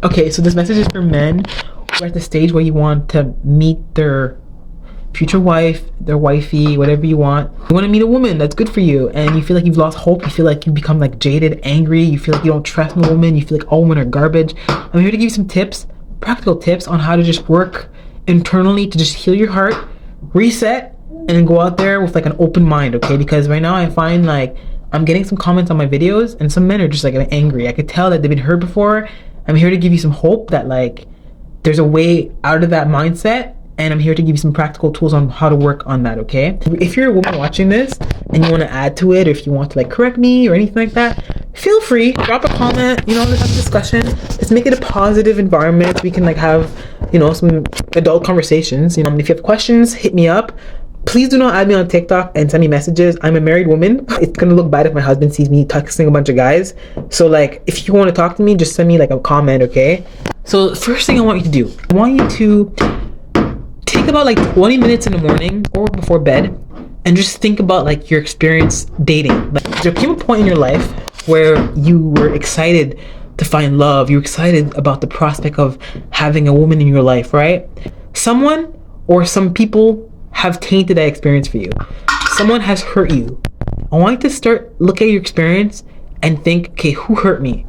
Okay, so this message is for men who are at the stage where you want to meet their future wife, their wifey, whatever you want. You want to meet a woman that's good for you, and you feel like you've lost hope. You feel like you become like jaded, angry. You feel like you don't trust no woman. You feel like all women are garbage. I'm here to give you some tips, practical tips on how to just work internally to just heal your heart, reset, and then go out there with like an open mind, okay? Because right now I find like I'm getting some comments on my videos, and some men are just like angry. I could tell that they've been hurt before. I'm here to give you some hope that like there's a way out of that mindset, and I'm here to give you some practical tools on how to work on that, okay? If you're a woman watching this and you want to add to it, or if you want to like correct me or anything like that, feel free, drop a comment, you know, let's have a discussion. Let's make it a positive environment. We can like have, you know, some adult conversations. You know, if you have questions, hit me up. Please do not add me on TikTok and send me messages. I'm a married woman. It's gonna look bad if my husband sees me texting a bunch of guys. So like, if you want to talk to me, just send me like a comment, okay? So the first thing I want you to do, I want you to take about like 20 minutes in the morning or before bed and just think about like your experience dating. Like, there came a point in your life where you were excited to find love. You were excited about the prospect of having a woman in your life, right? Someone or some people have tainted that experience for you. Someone has hurt you. I want you to start look at your experience and think, okay, who hurt me?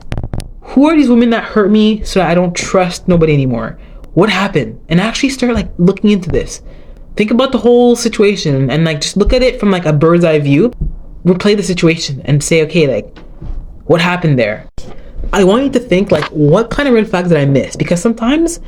Who are these women that hurt me so that I don't trust nobody anymore? What happened? And actually start like looking into this. Think about the whole situation and like just look at it from like a bird's eye view. Replay the situation and say, okay, like what happened there? I want you to think like, what kind of red flags did I miss? Because sometimes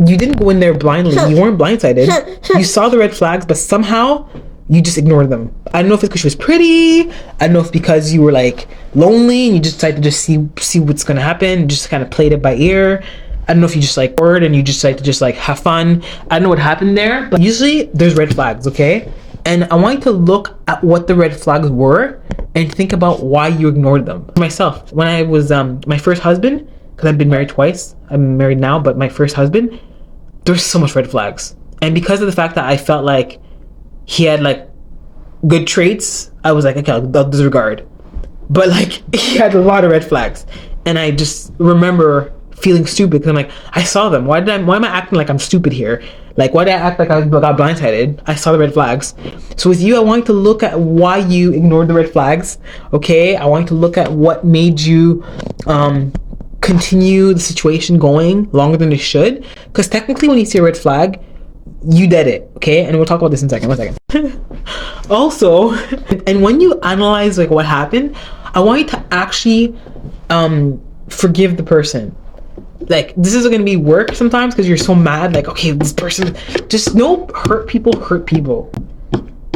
you didn't go in there blindly. You weren't blindsided. You saw the red flags, but somehow you just ignored them. I don't know if it's because she was pretty. I don't know if it's because you were like lonely and you just decided to just see what's gonna happen. Just kind of played it by ear. I don't know if you just like bored and you just like to just like have fun. I don't know what happened there, but usually there's red flags, okay? And I want you to look at what the red flags were and think about why you ignored them. Myself, when I was my first husband, because I've been married twice. I'm married now, but my first husband, there's so much red flags. And because of the fact that I felt like he had like good traits, I was like, okay, I'll disregard. But like, he had a lot of red flags. And I just remember feeling stupid because I'm like, I saw them. Why am I acting like I'm stupid here? Like, why did I act like I got blindsided? I saw the red flags. So with you, I want you to look at why you ignored the red flags, okay? I want you to look at what made you continue the situation going longer than it should, because technically when you see a red flag, you did it, okay? And we'll talk about this in a second. 1 second. Also, and when you analyze like what happened, I want you to actually forgive the person. Like, this is going to be work sometimes because you're so mad, like, okay, this person, just know, hurt people.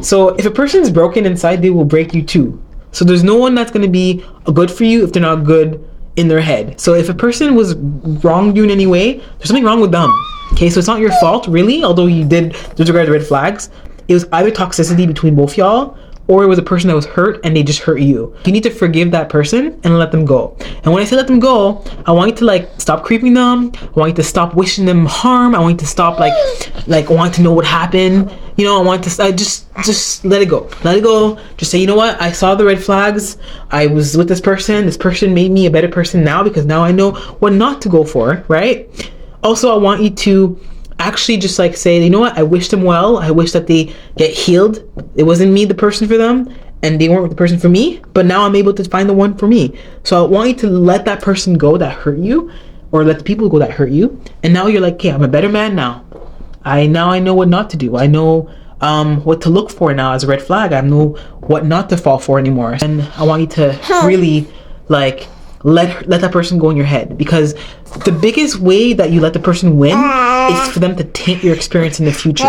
So if a person's broken inside, they will break you too. So there's no one that's going to be good for you if they're not good in their head. So if a person was wronged you in any way, there's something wrong with them. Okay, so it's not your fault really, although you did disregard the red flags. It was either toxicity between both y'all, or it was a person that was hurt and they just hurt you. You need to forgive that person and let them go. And when I say let them go, I want you to like stop creeping them. I want you to stop wishing them harm. I want you to stop like wanting to know what happened. You know, I want to just let it go. Let it go. Just say, you know what? I saw the red flags. I was with this person. This person made me a better person now because now I know what not to go for, right? Also, I want you to actually just like say, you know what? I wish them well. I wish that they get healed. It wasn't me the person for them and they weren't the person for me, but now I'm able to find the one for me. So I want you to let that person go that hurt you, or let the people go that hurt you. And now you're like, okay, I'm a better man now. I know what not to do. I know what to look for now as a red flag. I know what not to fall for anymore. And I want you to really like let that person go in your head, because the biggest way that you let the person win is for them to taint your experience in the future.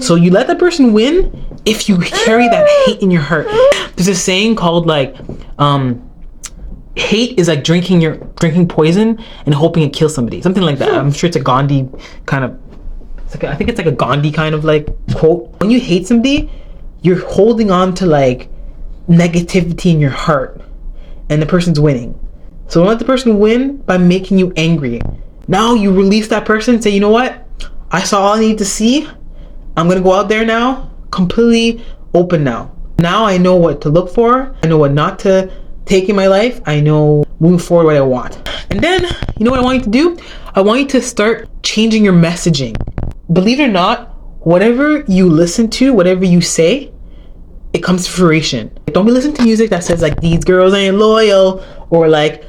So you let that person win if you carry that hate in your heart. There's a saying called like hate is like drinking poison and hoping it kills somebody, something like that. I'm sure it's a Gandhi kind of, I think it's like a Gandhi kind of like quote. When you hate somebody, you're holding on to like negativity in your heart, and the person's winning. So don't let the person win by making you angry. Now you release that person, say, you know what? I saw all I need to see. I'm gonna go out there now, completely open now. Now I know what to look for. I know what not to take in my life. I know moving forward what I want. And then, you know what I want you to do? I want you to start changing your messaging. Believe it or not, whatever you listen to, whatever you say, it comes to fruition. Don't be listening to music that says like, these girls ain't loyal, or like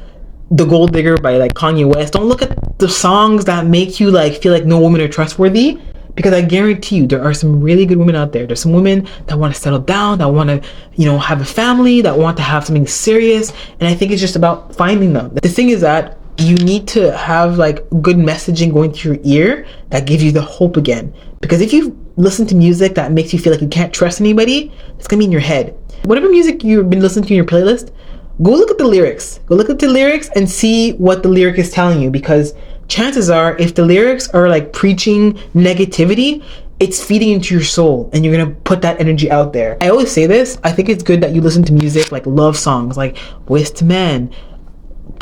The Gold Digger by like Kanye West. Don't look at the songs that make you like feel like no women are trustworthy, because I guarantee you there are some really good women out there. There's some women that want to settle down, that want to, you know, have a family, that want to have something serious. And I think it's just about finding them. The thing is that you need to have like good messaging going through your ear that gives you the hope again. Because if you listen to music that makes you feel like you can't trust anybody, it's gonna be in your head. Whatever music you've been listening to in your playlist, go look at the lyrics. Go look at the lyrics and see what the lyric is telling you, because chances are, if the lyrics are like preaching negativity, it's feeding into your soul and you're gonna put that energy out there. I always say this, I think it's good that you listen to music like love songs, like Boyz II Men.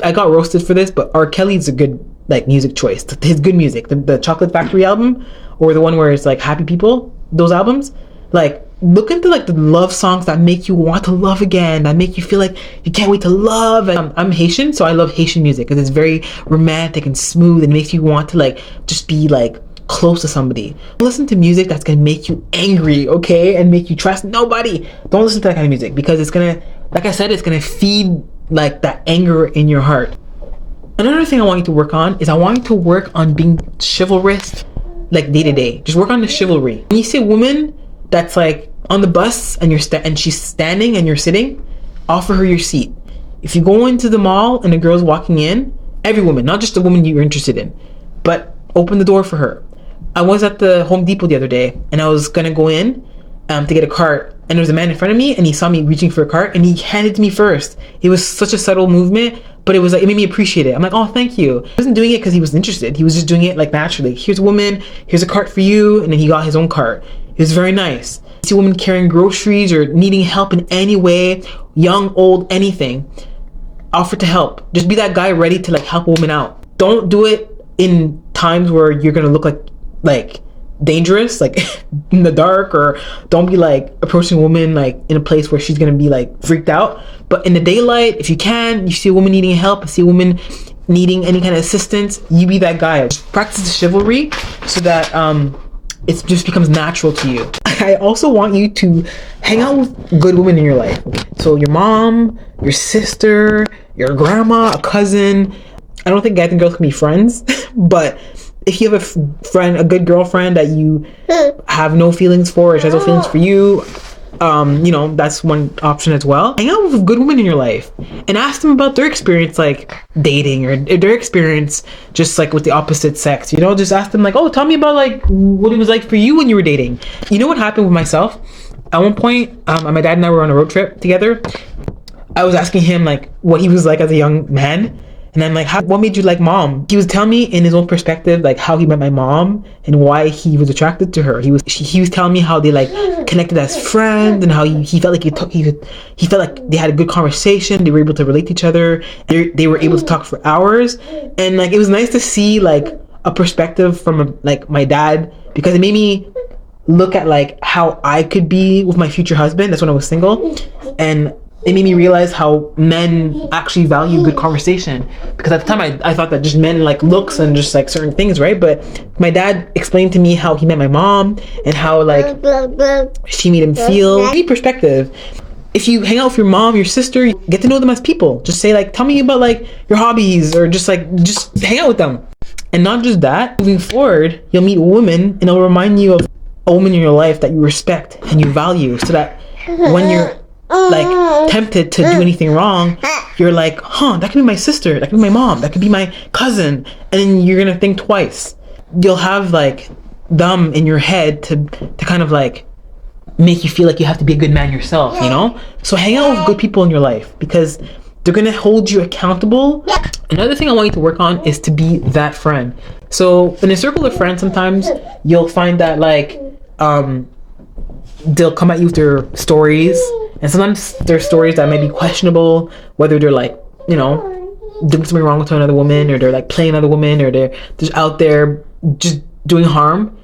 I got roasted for this, but R. Kelly's a good like music choice. His good music, the Chocolate Factory album, or the one where it's like Happy People, those albums, like look into like the love songs that make you want to love again, that make you feel like you can't wait to love. And I'm Haitian, so I love Haitian music because it's very romantic and smooth and makes you want to like just be like close to somebody. Listen to music that's gonna make you angry, okay, and make you trust nobody. Don't listen to that kind of music, because it's gonna, like I said, it's gonna feed like that anger in your heart. Another thing I want you to work on is I want you to work on being chivalrous, like day to day. Just work on the chivalry. When you see a woman that's like on the bus and and she's standing and you're sitting, offer her your seat. If you go into the mall and a girl's walking in, every woman, not just the woman you're interested in, but open the door for her. I was at the Home Depot the other day and I was gonna go in to get a cart, and there was a man in front of me and he saw me reaching for a cart and he handed it to me first. It was such a subtle movement, but it was like, it made me appreciate it. I'm like, oh, thank you. He wasn't doing it because he was interested. He was just doing it like naturally. Here's a woman, here's a cart for you. And then he got his own cart. It was very nice. You see a woman carrying groceries or needing help in any way, young, old, anything, offer to help. Just be that guy ready to like help a woman out. Don't do it in times where you're gonna look like dangerous, like in the dark, or don't be like approaching a woman like in a place where she's gonna be like freaked out. But in the daylight, if you can, you see a woman needing help, you see a woman needing any kind of assistance, you be that guy. Just practice the chivalry so that it just becomes natural to you. I also want you to hang out with good women in your life. So your mom, your sister, your grandma, a cousin. I don't think guys and girls can be friends, but if you have a friend, a good girlfriend that you have no feelings for, or she has no feelings for you, you know, that's one option as well. Hang out with good women in your life and ask them about their experience, like dating, or their experience just like with the opposite sex. You know, just ask them like, oh, tell me about like what it was like for you when you were dating. You know what happened with myself? At one point, my dad and I were on a road trip together. I was asking him like what he was like as a young man. And I'm like, what made you like mom? He was telling me in his own perspective, like how he met my mom and why he was attracted to her. He was telling me how they like connected as friends, and how he felt like he felt like they had a good conversation. They were able to relate to each other. They were able to talk for hours, and like it was nice to see like a perspective from like my dad, because it made me look at like how I could be with my future husband. That's when I was single, and it made me realize how men actually value good conversation, because at the time I thought that just men like looks and just like certain things, right? But my dad explained to me how he met my mom and how like she made him feel. Any perspective. If you hang out with your mom, your sister, get to know them as people. Just say like, tell me about like your hobbies, or just hang out with them. And not just that, moving forward, you'll meet a woman and it'll remind you of a woman in your life that you respect and you value, so that when you're like tempted to do anything wrong, you're like, that could be my sister, that could be my mom, that could be my cousin, and then you're gonna think twice. You'll have like them in your head to kind of like make you feel like you have to be a good man yourself, you know? So hang out with good people in your life, because they're gonna hold you accountable. Another thing I want you to work on is to be that friend. So in a circle of friends, sometimes you'll find that like they'll come at you with their stories, and sometimes there's stories that may be questionable, whether they're like, you know, doing something wrong with another woman, or they're like playing another woman, or they're just out there just doing harm.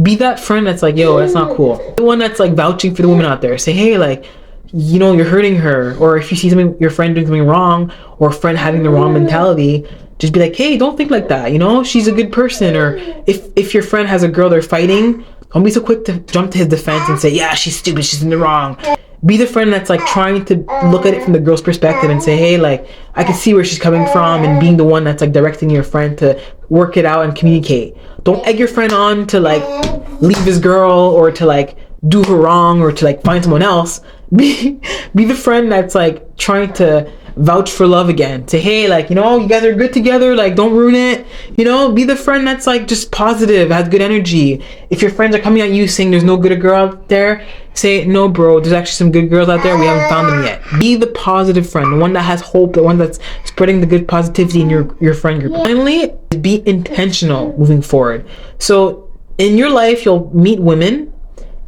Be that friend that's like, yo, that's not cool. The one that's like vouching for the woman out there. Say, hey, like, you know, you're hurting her, or if you see something, your friend doing something wrong, or a friend having the wrong mentality, just be like, hey, don't think like that, you know, she's a good person. Or if your friend has a girl they're fighting, don't be so quick to jump to his defense and say, yeah, she's stupid, she's in the wrong. Be the friend that's like trying to look at it from the girl's perspective and say, hey, like, I can see where she's coming from, and being the one that's like directing your friend to work it out and communicate. Don't egg your friend on to like leave his girl, or to like do her wrong, or to like find someone else. Be the friend that's like trying to vouch for love again. Say, hey, like, you know, you guys are good together, like, don't ruin it. You know, be the friend that's like just positive, has good energy. If your friends are coming at you saying there's no good girl out there, say, no bro, there's actually some good girls out there, we haven't found them yet. Be the positive friend, the one that has hope, the one that's spreading the good positivity in your friend group. Finally, be intentional moving forward. So in your life, you'll meet women,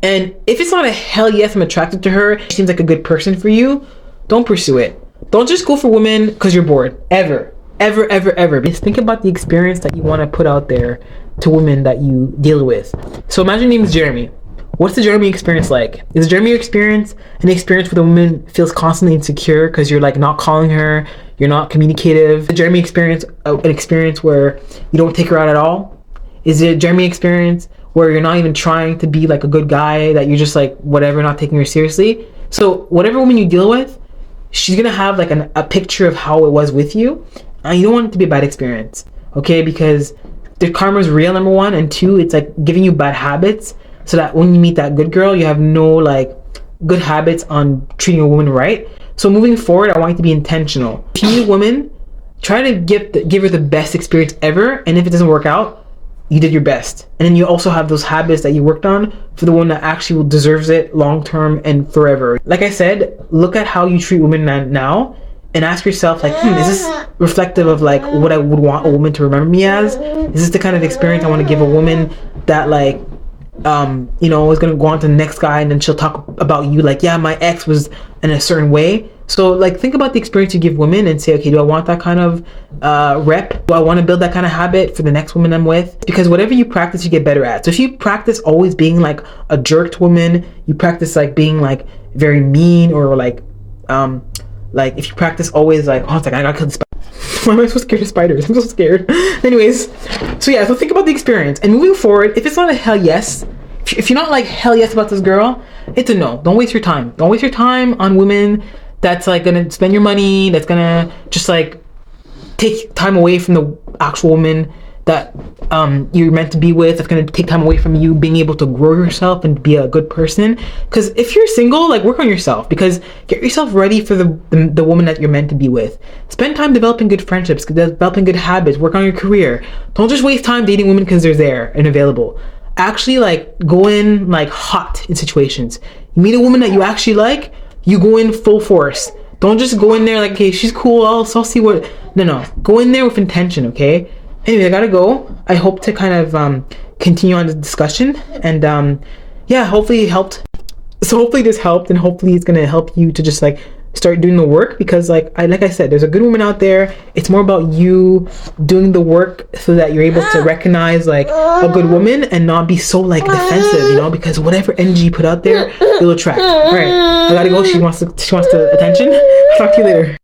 and if it's not a hell yes, I'm attracted to her, she seems like a good person for you, don't pursue it. Don't just go for women because you're bored. Ever. Just think about the experience that you want to put out there to women that you deal with. So imagine your name is Jeremy. What's the Jeremy experience like? Is the Jeremy experience an experience where the woman feels constantly insecure because you're like not calling her, you're not communicative? Is the Jeremy experience an experience where you don't take her out at all? Is it a Jeremy experience where you're not even trying to be like a good guy, that you're just like whatever, not taking her seriously? So whatever woman you deal with, she's gonna have like a picture of how it was with you, and you don't want it to be a bad experience, okay? Because the karma is real, number one, and two, it's like giving you bad habits, so that when you meet that good girl, you have no like good habits on treating a woman right. So moving forward, I want you to be intentional. If you meet a woman, try to give her the best experience ever, and if it doesn't work out, you did your best. And then you also have those habits that you worked on for the one that actually deserves it long term and forever. Like I said, look at how you treat women now and ask yourself, like, is this reflective of like what I would want a woman to remember me as? Is this the kind of experience I want to give a woman that like you know, is gonna go on to the next guy, and then she'll talk about you like, yeah, my ex was in a certain way. So like, think about the experience you give women and say, okay, do I want that kind of rep? Do I want to build that kind of habit for the next woman I'm with? Because whatever you practice, you get better at. So if you practice always being like a jerk to women, you practice like being like very mean, or like if you practice always like, oh, it's like, I gotta kill the spider. Why am I so scared of spiders? I'm so scared. Anyways, so yeah, so think about the experience. And moving forward, if it's not a hell yes, if you're not like hell yes about this girl, it's a no. Don't waste your time. Don't waste your time on women that's like gonna spend your money, that's gonna just like take time away from the actual woman that you're meant to be with, that's gonna take time away from you being able to grow yourself and be a good person. Because if you're single, like, work on yourself, because get yourself ready for the woman that you're meant to be with. Spend time developing good friendships, developing good habits, work on your career. Don't just waste time dating women because they're there and available. Actually, like, go in like hot in situations. You meet a woman that you actually like, you go in full force. Don't just go in there like, okay, she's cool, I'll see what. No, go in there with intention, okay? Anyway, I gotta go. I hope to kind of continue on the discussion, and yeah, hopefully it helped. So hopefully this helped, and hopefully it's gonna help you to just like start doing the work, because like I said, there's a good woman out there. It's more about you doing the work so that you're able to recognize like a good woman and not be so like defensive, you know, because whatever energy you put out there, you'll attract. All right, I gotta go. She wants the attention. Talk to you later.